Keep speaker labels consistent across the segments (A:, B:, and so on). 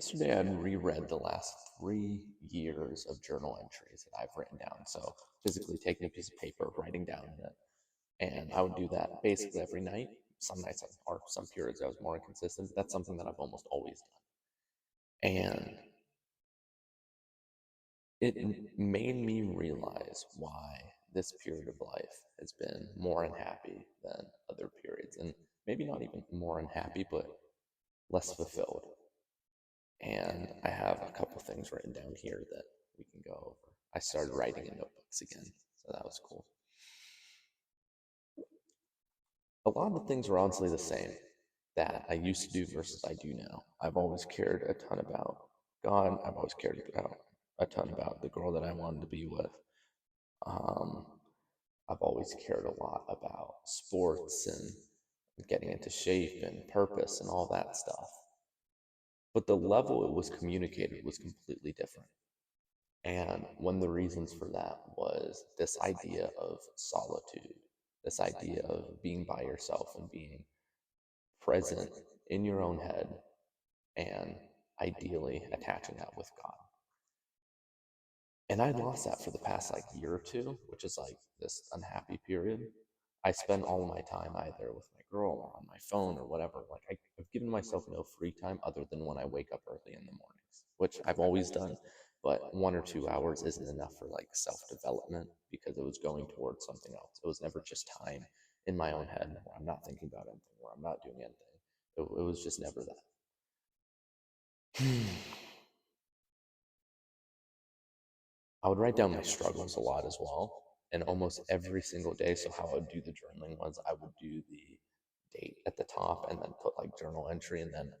A: Yesterday, I reread the last 3 years of journal entries that I've written down. So, physically taking a piece of paper, writing down in it. And I would do that basically every night. Some nights or some periods I was more inconsistent, but that's something that I've almost always done. And it made me realize why this period of life has been more unhappy than other periods. And maybe not even more unhappy, but less fulfilled. And I have a couple things written down here that we can go over. I started writing in notebooks again, so that was cool. A lot of the things were honestly the same that I used to do versus I do now. I've always cared a ton about God. I've always cared about a ton about the girl that I wanted to be with. Um, I've always cared a lot about sports and getting into shape and purpose and all that stuff. But the level it was communicated was completely different. And one of the reasons for that was this idea of solitude, this idea of being by yourself and being present in your own head and ideally attaching that with God. And I lost that for the past year or two, which is this unhappy period. I spend all of my time either with my girl or on my phone or whatever. I've given myself no free time other than when I wake up early in the mornings, which I've always done. But 1 or 2 hours isn't enough for self development because it was going towards something else. It was never just time in my own head where I'm not thinking about anything, where I'm not doing anything. It was just never that. I would write down my struggles a lot as well. And almost every single day, so how I would do the journaling was I would do the date at the top and then put journal entry. And then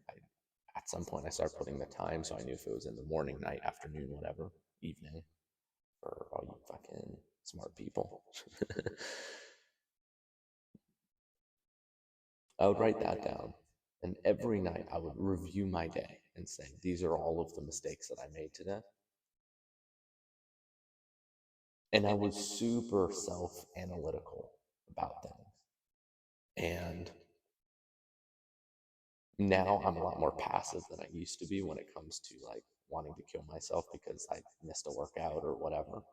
A: at some point, I started putting the time so I knew if it was in the morning, night, afternoon, whatever, evening, for all you fucking smart people. I would write that down. And every night, I would review my day and say, these are all of the mistakes that I made today. And I was super self analytical about things. And now I'm a lot more passive than I used to be when it comes to wanting to kill myself because I missed a workout or whatever.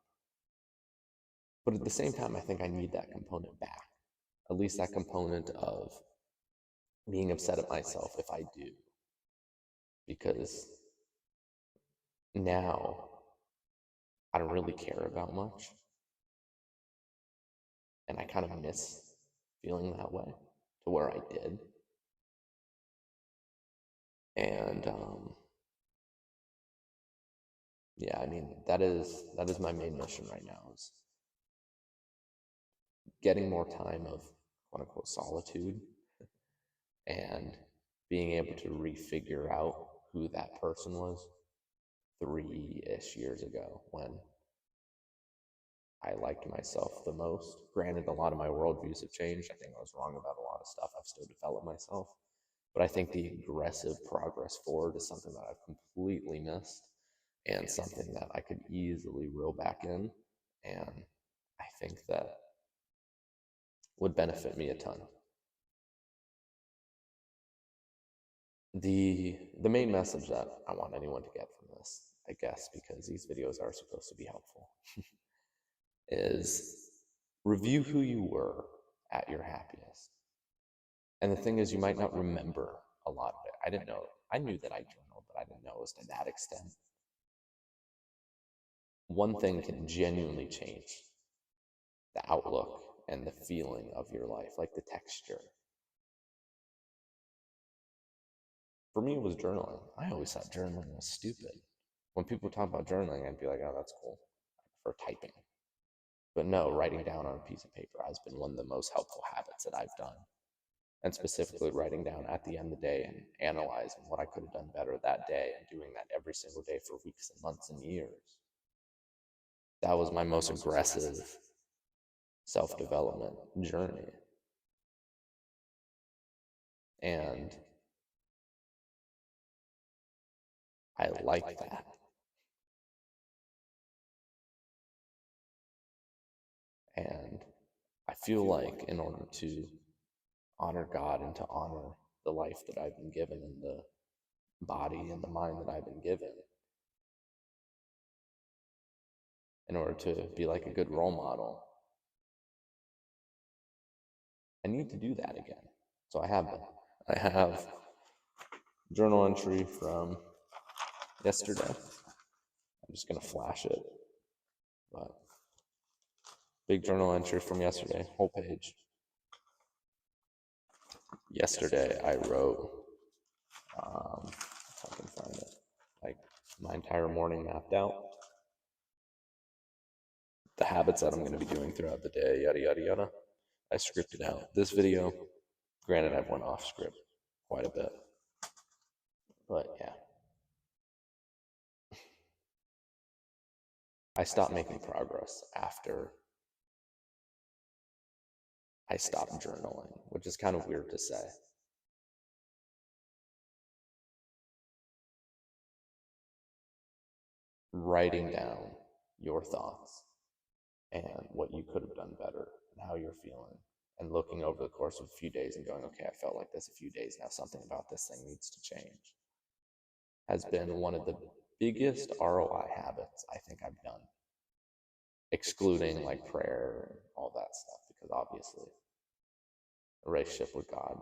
A: But at the same time, I think I need that component back. At least that component of being upset at myself if I do. Because now I don't really care about much. And I kind of miss feeling that way to where I did. And yeah, I mean that is my main mission right now is getting more time of quote unquote solitude and being able to refigure out who that person was 3-ish years ago when I liked myself the most. Granted, a lot of my worldviews have changed. I think I was wrong about a lot of stuff. I've still developed myself. But I think the aggressive progress forward is something that I've completely missed and something that I could easily reel back in. And I think that would benefit me a ton. The main message that I want anyone to get from this, I guess, because these videos are supposed to be helpful, is review who you were at your happiest. And the thing is, you might not remember a lot of it. I didn't know. I knew that I journaled, but I didn't know it was to that extent. One thing can genuinely change the outlook and the feeling of your life, like the texture. For me, it was journaling. I always thought journaling was stupid. When people talk about journaling, I'd be like, oh, that's cool. I prefer typing. But no, writing down on a piece of paper has been one of the most helpful habits that I've done. And specifically writing down at the end of the day and analyzing what I could have done better that day and doing that every single day for weeks and months and years. That was my most aggressive self development journey. And I like that. And I feel like in order to honor God and to honor the life that I've been given and body and the mind that I've been given in order to be like a good role model. I need to do that again. So I have been. I have journal entry from yesterday. I'm just going to flash it. But big journal entry from yesterday, whole page. Yesterday I wrote, if I can find it, like my entire morning mapped out. The habits that I'm going to be doing throughout the day, yada, yada, yada. I scripted out. This video, granted, I've went off script quite a bit. But yeah. I stopped making progress after I stopped journaling, which is kind of weird to say. Writing down your thoughts and what you could have done better and how you're feeling, and looking over the course of a few days and going, okay, I felt like this a few days now, something about this thing needs to change, has been one of the biggest ROI habits I think I've done, excluding like prayer and all that stuff, because obviously a relationship with God,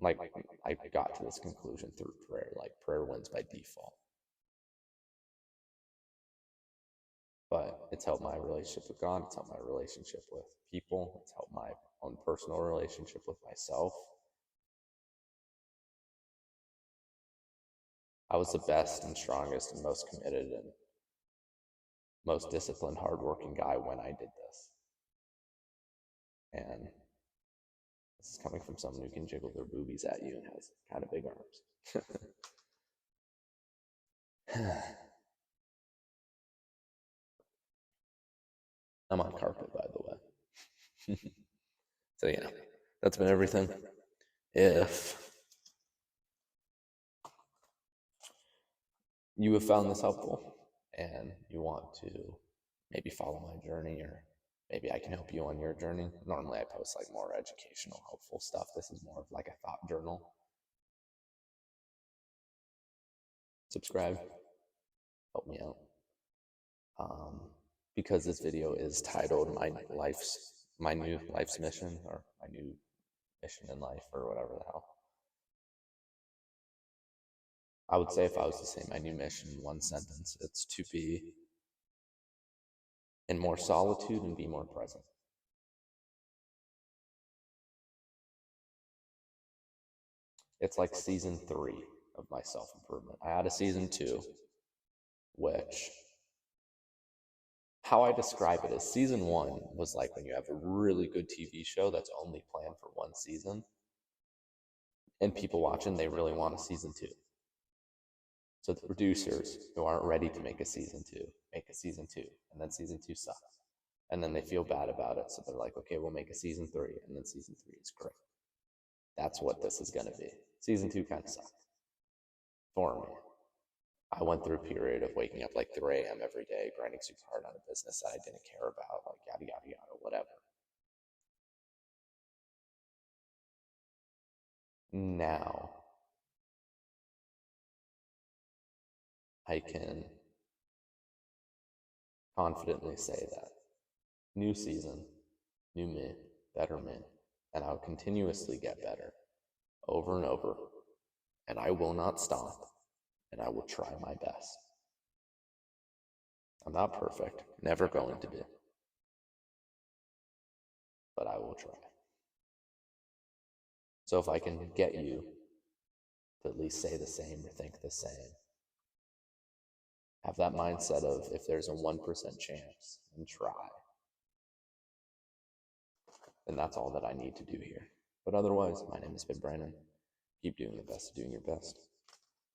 A: like I got to this conclusion through prayer, like prayer wins by default. But it's helped my relationship with God, it's helped my relationship with people, it's helped my own personal relationship with myself. I was the best and strongest and most committed and most disciplined, hardworking guy when I did this. And this is coming from someone who can jiggle their boobies at you and has kind of big arms. I'm on carpet, by the way. So yeah, that's been everything. If you have found this helpful and you want to maybe follow my journey, or maybe I can help you on your journey. Normally I post like more educational, helpful stuff. This is more of like a thought journal. Subscribe, help me out. Because this video is titled my new life's mission, or my new mission in life, or whatever the hell. I would say if I was to say my new mission in one sentence, it's to be in more solitude and be more present. It's like season 3 of my self-improvement. I had a season 2, which, how I describe it is, season 1 was like when you have a really good TV show that's only planned for one season, and people watching, they really want a season 2. So the producers who aren't ready to make a season 2, make a season 2, and then season 2 sucks. And then they feel bad about it, so they're like, okay, we'll make a season 3, and then season 3 is great. That's what this is going to be. Season 2 kind of sucked for me. I went through a period of waking up like 3 a.m. every day, grinding super hard on a business that I didn't care about, like yada, yada, yada, whatever. Now, I can confidently say that new season, new me, better me, and I'll continuously get better over and over, and I will not stop, and I will try my best. I'm not perfect, never going to be, but I will try. So if I can get you to at least say the same or think the same, have that mindset of if there's a 1% chance, and try, then that's all that I need to do here. But otherwise, my name has been Brandon. Keep doing the best of doing your best.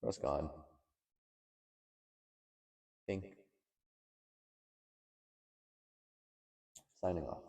A: Trust God. Think. Signing off.